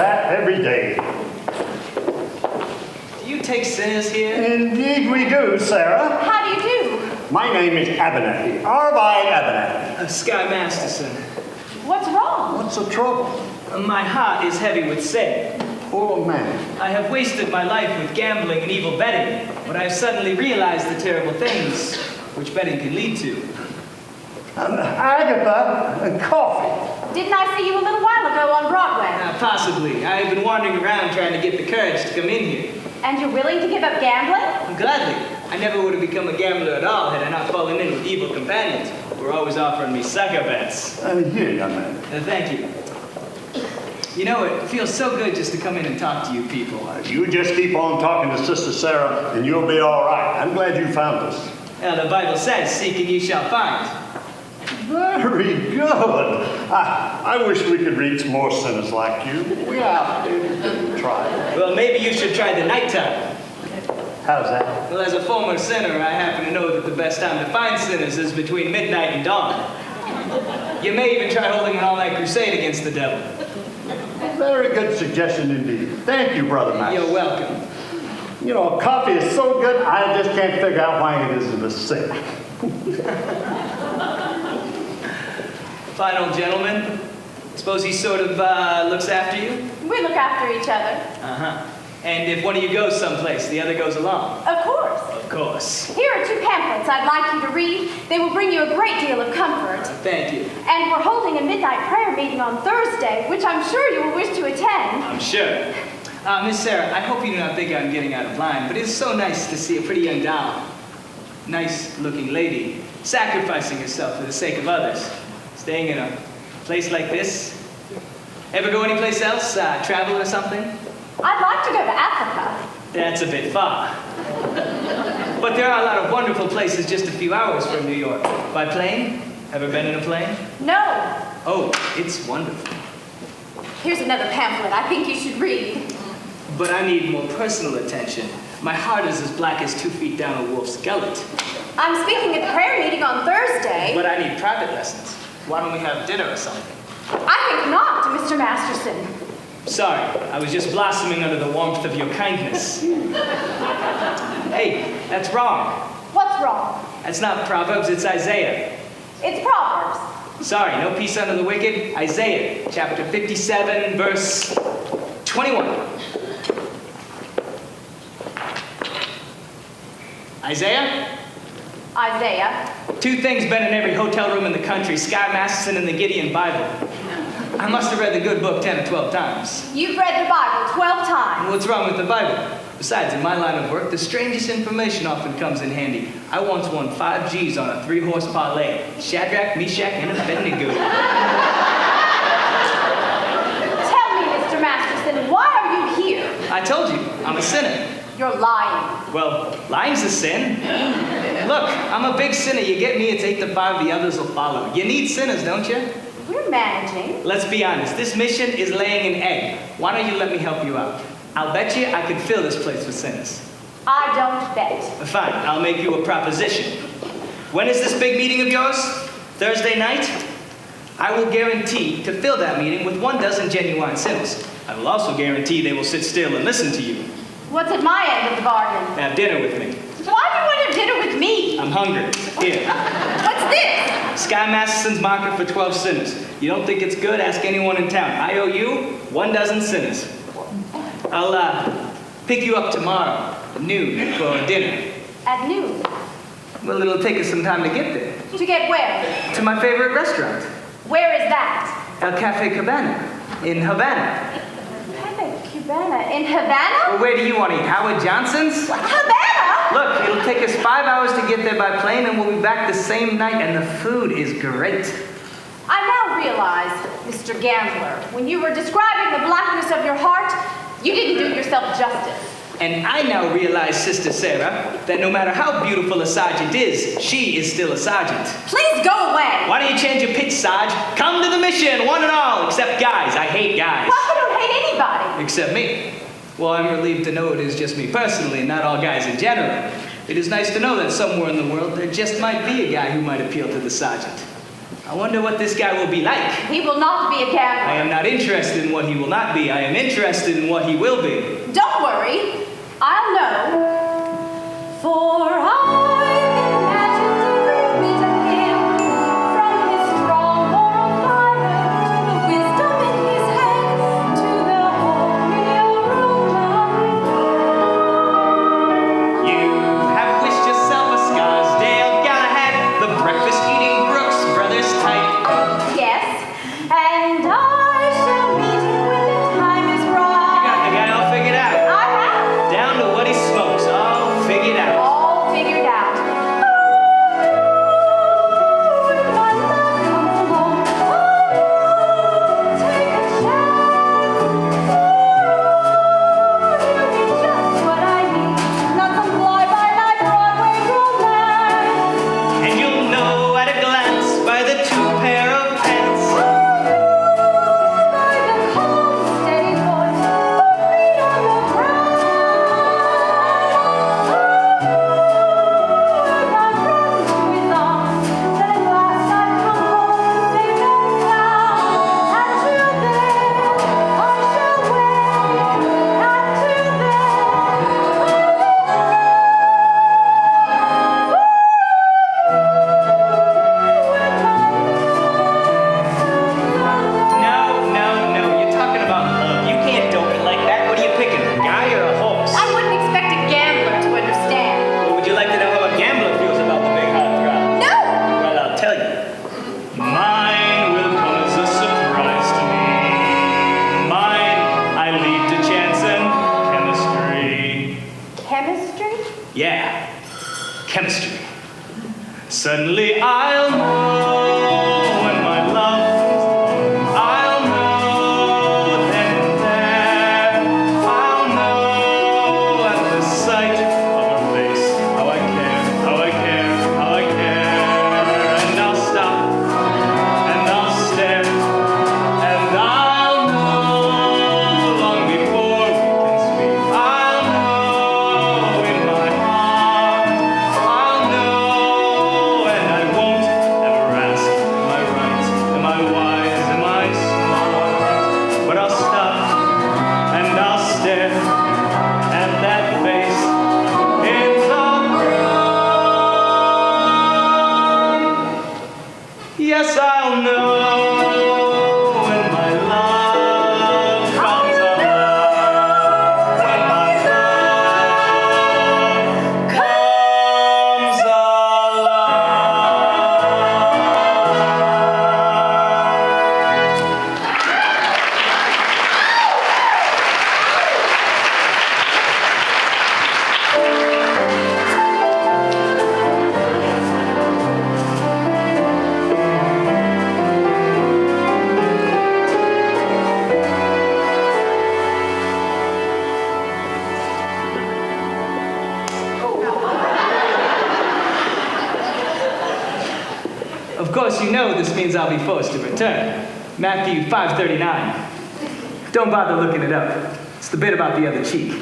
that every day. Do you take sinners here? Indeed we do, Sarah. How do you do? My name is Abernathy, Arvine Abernathy. Sky Masterson. What's wrong? What's the trouble? My heart is heavy with sin. Poor man. I have wasted my life with gambling and evil betting, but I have suddenly realized the terrible things which betting can lead to. Agatha and coffee. Didn't I see you a little while ago on Broadway? Possibly. I have been wandering around trying to get the courage to come in here. And you're willing to give up gambling? Gladly. I never would have become a gambler at all had I not fallen in with evil companions who were always offering me sucker bets. Here, young man. Thank you. You know, it feels so good just to come in and talk to you people. You just keep on talking to Sister Sarah and you'll be all right. I'm glad you found us. Well, the Bible says, seek and ye shall find. Very good. I wish we could reach more sinners like you. We have to try. Well, maybe you should try the nighttime. How's that? Well, as a former sinner, I happen to know that the best time to find sinners is between midnight and dawn. You may even try holding an all-night crusade against the devil. Very good suggestion indeed. Thank you, Brother Max. You're welcome. You know, coffee is so good, I just can't figure out why it isn't a sin. Fine old gentleman. Suppose he sort of looks after you? We look after each other. Uh-huh. And if one of you goes someplace, the other goes along? Of course. Of course. Here are 2 pamphlets I'd like you to read. They will bring you a great deal of comfort. Thank you. And we're holding a midnight prayer meeting on Thursday, which I'm sure you will wish to attend. I'm sure. Miss Sarah, I hope you do not think I'm getting out of line, but it's so nice to see a pretty young doll, nice-looking lady, sacrificing herself for the sake of others, staying in a place like this. Ever go anyplace else, travel or something? I'd like to go to Africa. That's a bit far. But there are a lot of wonderful places just a few hours from New York. By plane? Ever been in a plane? No. Oh, it's wonderful. Here's another pamphlet I think you should read. But I need more personal attention. My heart is as black as 2 feet down a wolf's gullet. I'm speaking at the prayer meeting on Thursday. But I need private lessons. Why don't we have dinner or something? I think not, Mr. Masterson. Sorry, I was just blossoming under the warmth of your kindness. Hey, that's wrong. What's wrong? That's not Proverbs, it's Isaiah. It's Proverbs. Sorry, no peace under the wicked. Isaiah, chapter 57, verse 21. Isaiah? Isaiah. 2 things been in every hotel room in the country, Sky Masterson and the Gideon Bible. I must have read the good book 10 or 12 times. You've read the Bible 12 times. What's wrong with the Bible? Besides, in my line of work, the strangest information often comes in handy. I once won 5 G's on a 3-horse parlay. Shadrach, Meshach, and Abednego. Tell me, Mr. Masterson, why are you here? I told you, I'm a sinner. You're lying. Well, lying's a sin. Look, I'm a big sinner. You get me, it's 8 to 5, the others will follow. You need sinners, don't you? We're managing. Let's be honest, this mission is laying an egg. Why don't you let me help you out? I'll bet you I could fill this place with sinners. I don't bet. Fine, I'll make you a proposition. When is this big meeting of yours? Thursday night? I will guarantee to fill that meeting with 12 genuine sinners. I will also guarantee they will sit still and listen to you. What's at my end of the bargain? Have dinner with me. Why do you want to have dinner with me? I'm hungry. Here. What's this? Sky Masterson's market for 12 sinners. You don't think it's good? Ask anyone in town. I owe you 12 sinners. I'll pick you up tomorrow at noon for dinner. At noon. Well, it'll take us some time to get there. To get where? To my favorite restaurant, Where is that? El Cafe Cabana in Havana. Cafe Cubana. In Havana? Well, where do you want to eat? Howard Johnson's? Havana? Look, it'll take us 5 hours to get there by plane, and we'll be back the same night, and the food is great. I now realize, Mr. Gambler, when you were describing the blackness of your heart, you didn't do yourself justice. And I now realize, Sister Sarah, that no matter how beautiful a sergeant is, she is still a sergeant. Please go away. Why don't you change your pitch, Sarge? Come to the mission, one and all, except guys. I hate guys. Well, I don't hate anybody. Except me. Well, I'm relieved to know it is just me personally, and not all guys in general. It is nice to know that somewhere in the world there just might be a guy who might appeal to the sergeant. I wonder what this guy will be like. He will not be a I gambler. am not interested in what he will not be. I am interested in what he will be. Don't worry, I'll know. For I imagined every bit of him, from his strong moral fiber to the wisdom in his head, to the holy aroma. You have wished yourself a Scarsdale Galahad, the breakfast-eating Brooks Brothers type. Yes, and I shall meet him when the time is You right. got the guy all figured out. I have Down to what he smokes, all figured out. all figured out. When my love comes along, take a chance. You'll be just what I need, not some fly-by-night Broadway romance. And you'll know at a glance by the two pair of pants. By the calm, steady voice of feet on the ground. As I run to his arms, till at last I come home safe and sound. Until then, I shall wait. Until No, you're talking about love. You can't dope it like that. What are you picking, a guy or a horse? I wouldn't expect a gambler to understand. Well, would you like to know how a gambler feels about the big hot throb? No! Well, I'll tell you. Mine will come as a surprise to me. Mine, I leave to chance and chemistry. Chemistry? Yeah, chemistry. Suddenly I'll know when my love comes along. I'll know then and there. I'll know at the sight of her face how I care, how I care, how I care. And I'll stop and I'll stare and I'll know long before we can speak. I'll know in my heart. I'll know and I won't ever ask, am I right? Am I wise? Am I smart? But I'll stop and I'll stare at that face in the room. Yes, I'll know when my love comes alive. When my love comes Of course, you know this means I'll be forced to return. Matthew 5:39. Don't bother looking it up. It's the bit about the other cheek.